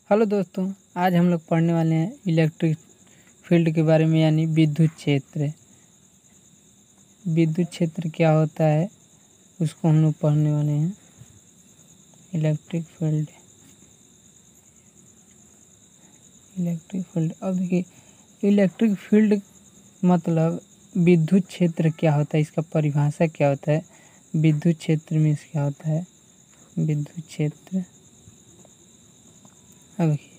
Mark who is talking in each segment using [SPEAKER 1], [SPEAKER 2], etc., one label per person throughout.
[SPEAKER 1] Hello दोस्तों, आज हम लोग पढ़ने वाले हैं इलेक्ट्रिक फील्ड के बारे में, यानी विद्युत क्षेत्र। विद्युत क्षेत्र क्या होता है उसको हम लोग पढ़ने वाले हैं। इलेक्ट्रिक फील्ड अब देखिए, इलेक्ट्रिक फील्ड मतलब विद्युत क्षेत्र क्या होता है, इसका परिभाषा क्या होता है। विद्युत क्षेत्र में क्या होता है विद्युत क्षेत्र। अब देखिए,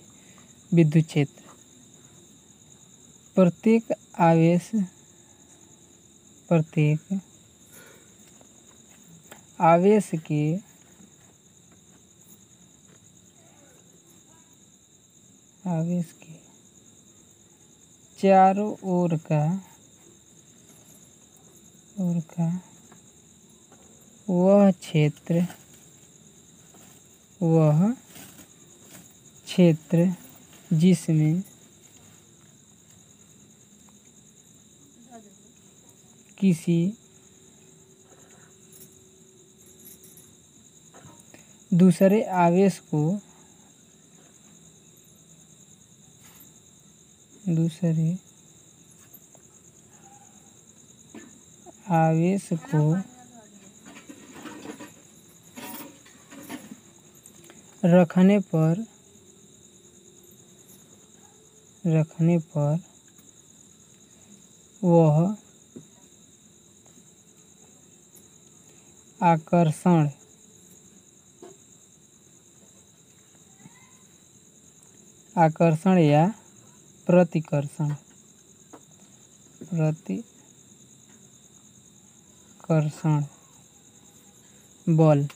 [SPEAKER 1] विद्युत क्षेत्र प्रत्येक आवेश के चारों ओर का वह क्षेत्र जिसमें किसी दूसरे आवेश को रखने पर वह आकर्षण या प्रतिकर्षण बल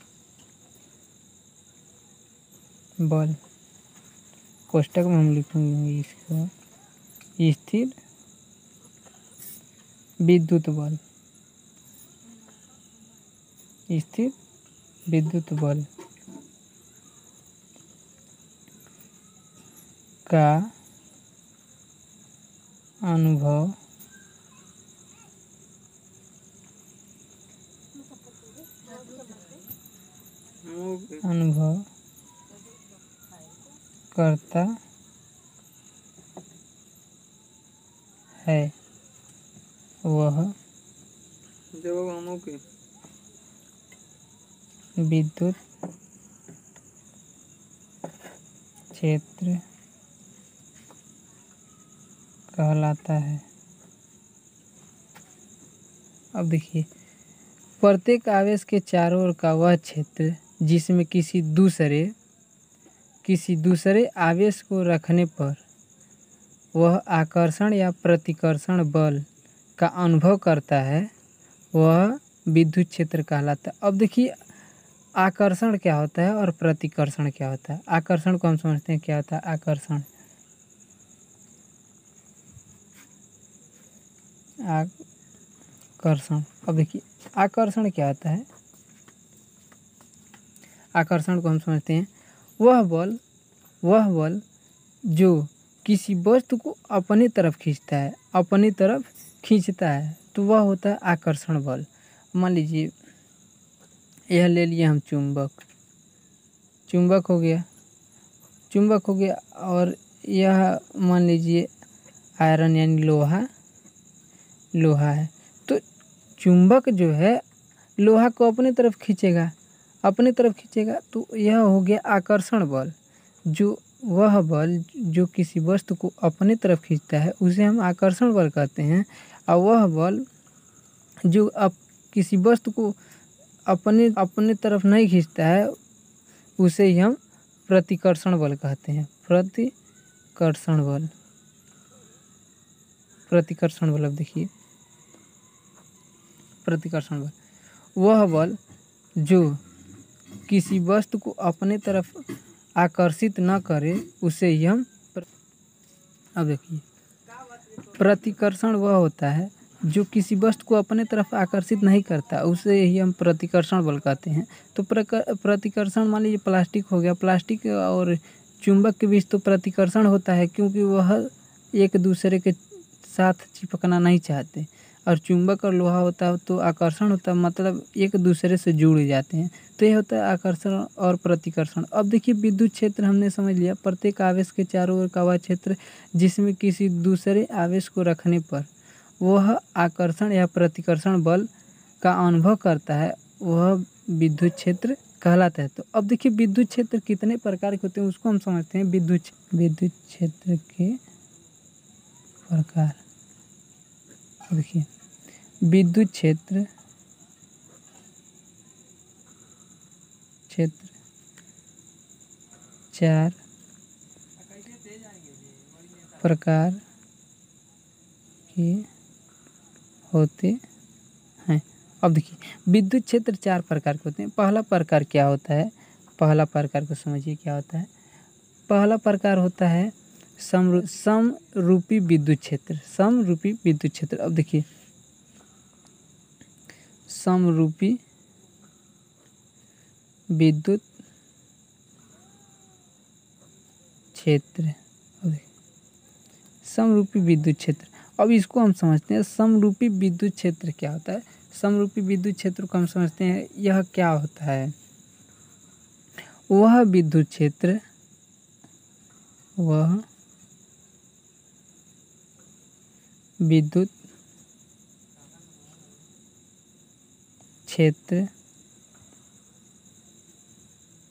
[SPEAKER 1] कोष्टक में हम लिखेंगे इसको स्थिर विद्युत बल का अनुभव करता है वह विद्युत क्षेत्र कहलाता है। अब देखिए, प्रत्येक आवेश के चारों ओर का वह क्षेत्र जिसमें किसी दूसरे आवेश को रखने पर वह आकर्षण या प्रतिकर्षण बल का अनुभव करता है, वह विद्युत क्षेत्र कहलाता है। अब देखिए, आकर्षण क्या होता है और प्रतिकर्षण क्या होता है। आकर्षण को हम समझते हैं क्या होता है। आकर्षण अब देखिए, आकर्षण क्या होता है। आकर्षण को हम समझते हैं वह बल जो किसी वस्तु को अपनी तरफ खींचता है, तो वह होता है आकर्षण बल। मान लीजिए, यह ले लिए हम चुंबक हो गया और यह मान लीजिए आयरन यानी लोहा है। तो चुंबक जो है लोहा को अपनी तरफ खींचेगा, तो यह हो गया आकर्षण बल। वह बल जो किसी वस्तु को अपनी तरफ खींचता है उसे हम आकर्षण बल कहते हैं, और वह बल जो किसी वस्तु को अपनी तरफ नहीं खींचता है उसे ही हम प्रतिकर्षण बल कहते हैं। प्रतिकर्षण बल अब देखिए, प्रतिकर्षण बल वह बल जो किसी वस्तु को अपने तरफ आकर्षित न करे उसे ही हम अब देखिए, प्रतिकर्षण वह होता है जो किसी वस्तु को अपने तरफ आकर्षित नहीं करता, उसे ही हम प्रतिकर्षण बल कहते हैं। तो प्रतिकर्षण मान लीजिए प्लास्टिक हो गया, प्लास्टिक और चुंबक के बीच तो प्रतिकर्षण होता है, क्योंकि वह एक दूसरे के साथ चिपकना नहीं चाहते। और चुंबक और लोहा होता है तो आकर्षण होता है, मतलब एक दूसरे से जुड़ जाते हैं। तो ये होता है आकर्षण और प्रतिकर्षण। अब देखिए विद्युत क्षेत्र हमने समझ लिया, प्रत्येक आवेश के चारों ओर का वह क्षेत्र जिसमें किसी दूसरे आवेश को रखने पर वह आकर्षण या प्रतिकर्षण बल का अनुभव करता है, वह विद्युत क्षेत्र कहलाता है। तो अब देखिए विद्युत क्षेत्र कितने प्रकार के होते हैं उसको हम समझते हैं। विद्युत क्षेत्र के प्रकार, देखिए विद्युत क्षेत्र चार प्रकार के होते हैं। अब देखिए विद्युत क्षेत्र 4 प्रकार के होते हैं। पहला प्रकार क्या होता है, पहला प्रकार को समझिए क्या होता है। पहला प्रकार होता है समरूपी विद्युत क्षेत्र। समरूपी विद्युत क्षेत्र, अब देखिए समरूपी विद्युत क्षेत्र, समरूपी विद्युत क्षेत्र। अब इसको हम समझते हैं समरूपी विद्युत क्षेत्र क्या होता है। समरूपी विद्युत क्षेत्र को हम समझते हैं, यह क्या होता है, वह विद्युत क्षेत्र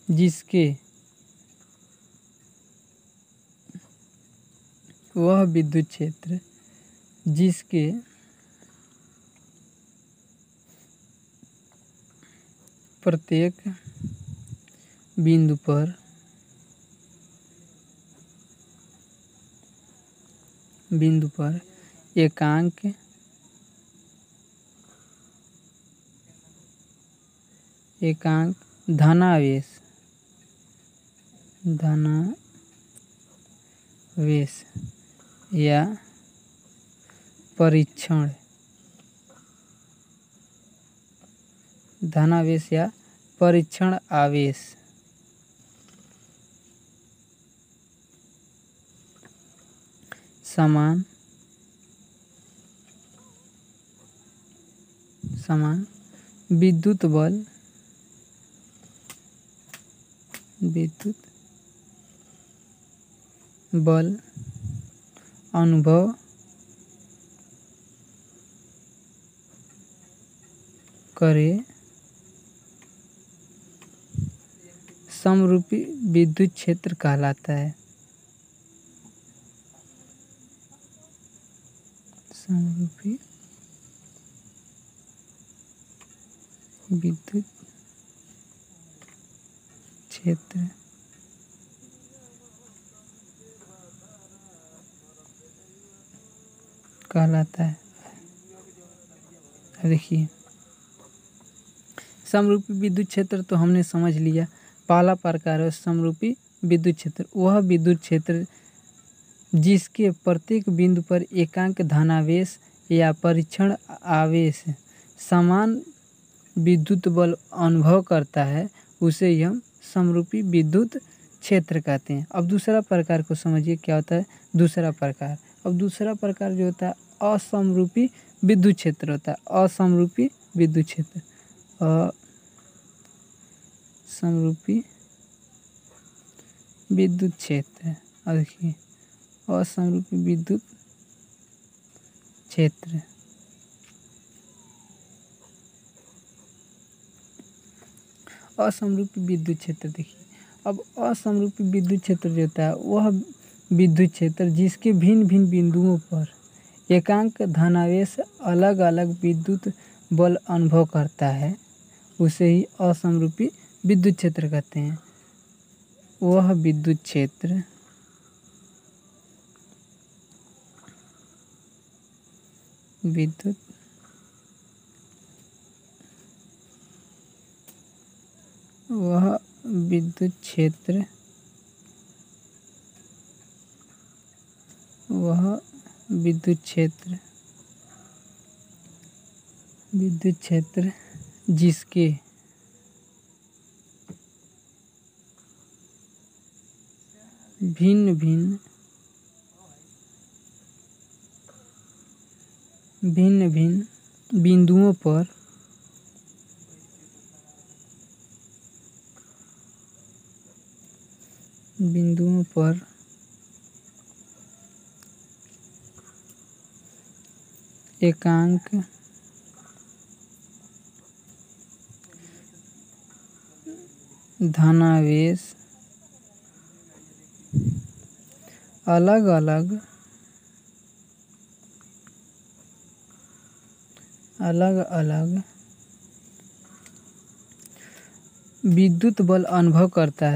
[SPEAKER 1] जिसके वह विद्युत क्षेत्र जिसके प्रत्येक बिंदु पर एकांक धनावेश या परीक्षण आवेश समान विद्युत बल अनुभव करे, समरूपी विद्युत क्षेत्र कहलाता है। समरूपी विद्युत क्षेत्र कहलाता है। देखिए समरूपी विद्युत क्षेत्र तो हमने समझ लिया। पहला प्रकार है समरूपी विद्युत क्षेत्र, वह विद्युत क्षेत्र जिसके प्रत्येक बिंदु पर एकांक धनावेश या परीक्षण आवेश समान विद्युत बल अनुभव करता है, उसे हम समरूपी विद्युत क्षेत्र कहते हैं। अब दूसरा प्रकार को समझिए क्या होता है। दूसरा प्रकार, अब दूसरा प्रकार जो होता है असमरूपी विद्युत क्षेत्र होता है। असमरूपी विद्युत क्षेत्र, असमरूपी विद्युत क्षेत्र। अब देखिए असमरूपी विद्युत क्षेत्र, असमरूपी विद्युत क्षेत्र। देखिए अब असमरूपी विद्युत क्षेत्र जो होता है वह विद्युत क्षेत्र जिसके भिन्न भिन्न बिंदुओं पर एकांक धनावेश अलग अलग विद्युत बल अनुभव करता है, उसे ही असमरूपी विद्युत क्षेत्र कहते हैं। वह विद्युत क्षेत्र विद्युत क्षेत्र जिसके भिन्न भिन्न भिन्न भिन्न बिंदुओं पर एकांक धनावेश अलग अलग विद्युत बल अनुभव करता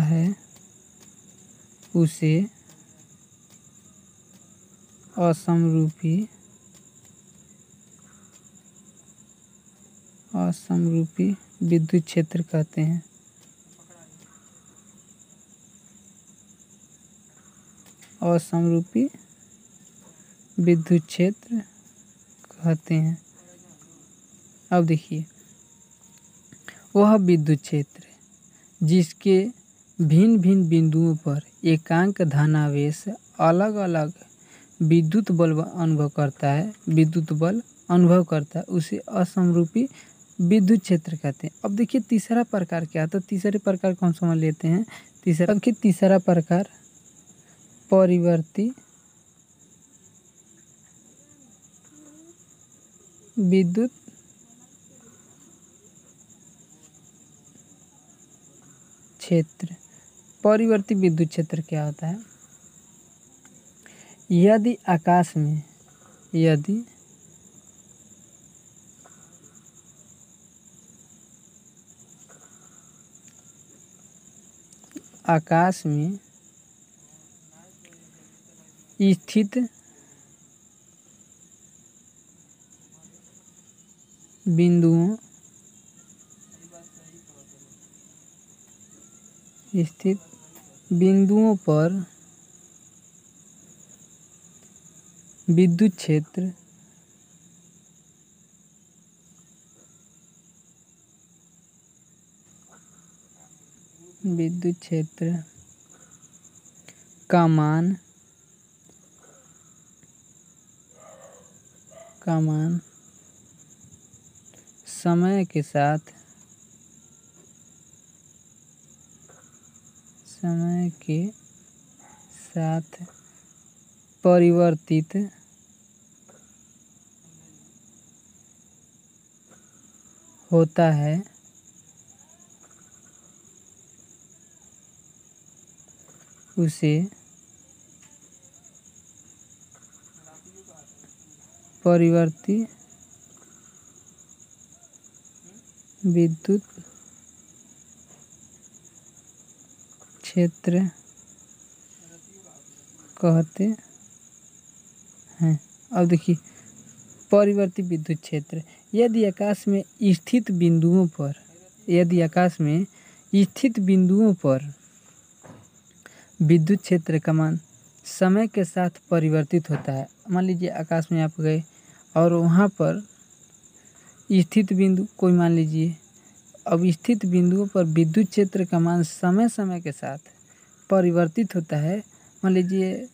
[SPEAKER 1] है। उसे असमरूपी विद्युत क्षेत्र कहते हैं। असमरूपी विद्युत क्षेत्र कहते हैं। अब देखिए, वह विद्युत क्षेत्र जिसके भिन्न भिन्न बिंदुओं पर एकांक धनावेश अलग अलग विद्युत बल अनुभव करता है, उसे असमरूपी विद्युत क्षेत्र कहते हैं। अब देखिए तीसरा प्रकार क्या था, तीसरे प्रकार को हम समझ लेते हैं। तीसरा प्रकार परिवर्ती विद्युत क्षेत्र। परिवर्ती विद्युत क्षेत्र क्या होता है? यदि आकाश में स्थित बिंदुओं पर विद्युत क्षेत्र का मान समय के साथ परिवर्तित होता है। उसे परिवर्ती विद्युत क्षेत्र कहते हैं। अब देखिए, परिवर्ती विद्युत क्षेत्र यदि आकाश में स्थित बिंदुओं पर विद्युत क्षेत्र का मान समय के साथ परिवर्तित होता है। मान लीजिए आकाश में आप गए और वहाँ पर स्थित बिंदु कोई मान लीजिए, अब स्थित बिंदुओं पर विद्युत क्षेत्र का मान समय के साथ परिवर्तित होता है। मान लीजिए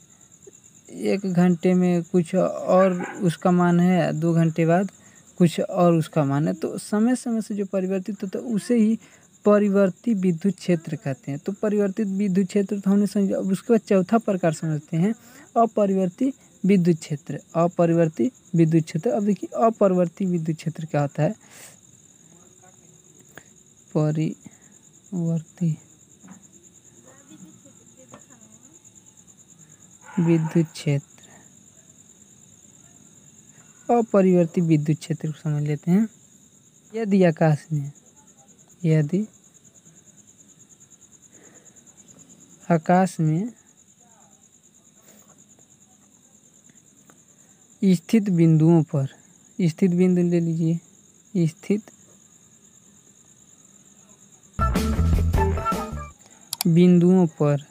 [SPEAKER 1] 1 घंटे में कुछ और उसका मान है, 2 घंटे बाद कुछ और उसका मान है, तो समय से जो परिवर्तित होता है उसे ही परिवर्ती विद्युत क्षेत्र कहते हैं। तो परिवर्तित विद्युत क्षेत्र तो हमने समझा। अब उसके बाद चौथा प्रकार समझते हैं अपरिवर्ती विद्युत क्षेत्र। अब देखिए अपरिवर्ती विद्युत क्षेत्र क्या होता है? परिवर्ती विद्युत क्षेत्र, अपरिवर्ती विद्युत क्षेत्र को समझ लेते हैं। यदि आकाश में स्थित बिंदुओं पर, स्थित बिंदु ले लीजिए, स्थित बिंदुओं पर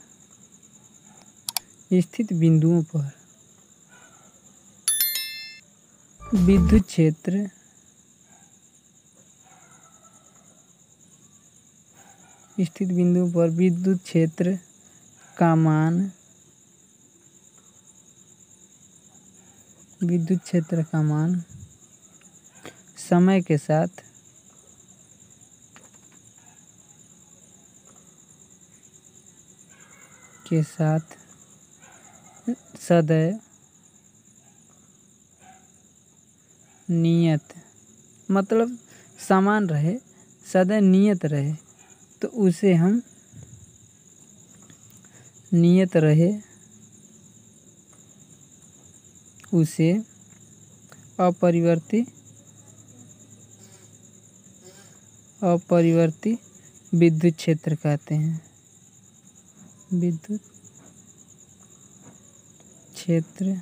[SPEAKER 1] विद्युत क्षेत्र स्थित बिंदु पर विद्युत क्षेत्र का मान समय के साथ सदैव नियत मतलब समान रहे, सदैव नियत रहे, तो उसे हम नियत रहे उसे अपरिवर्ती विद्युत क्षेत्र कहते हैं। विद्युत क्षेत्र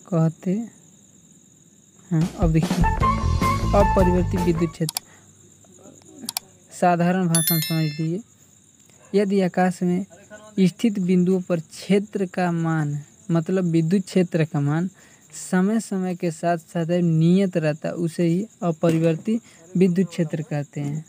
[SPEAKER 1] कहते हैं। अब देखिए अपरिवर्ती विद्युत क्षेत्र साधारण भाषा में समझ लीजिए, यदि आकाश में स्थित बिंदुओं पर क्षेत्र का मान मतलब विद्युत क्षेत्र का मान समय समय के साथ सदैव नियत रहता, उसे ही अपरिवर्ती विद्युत क्षेत्र कहते हैं।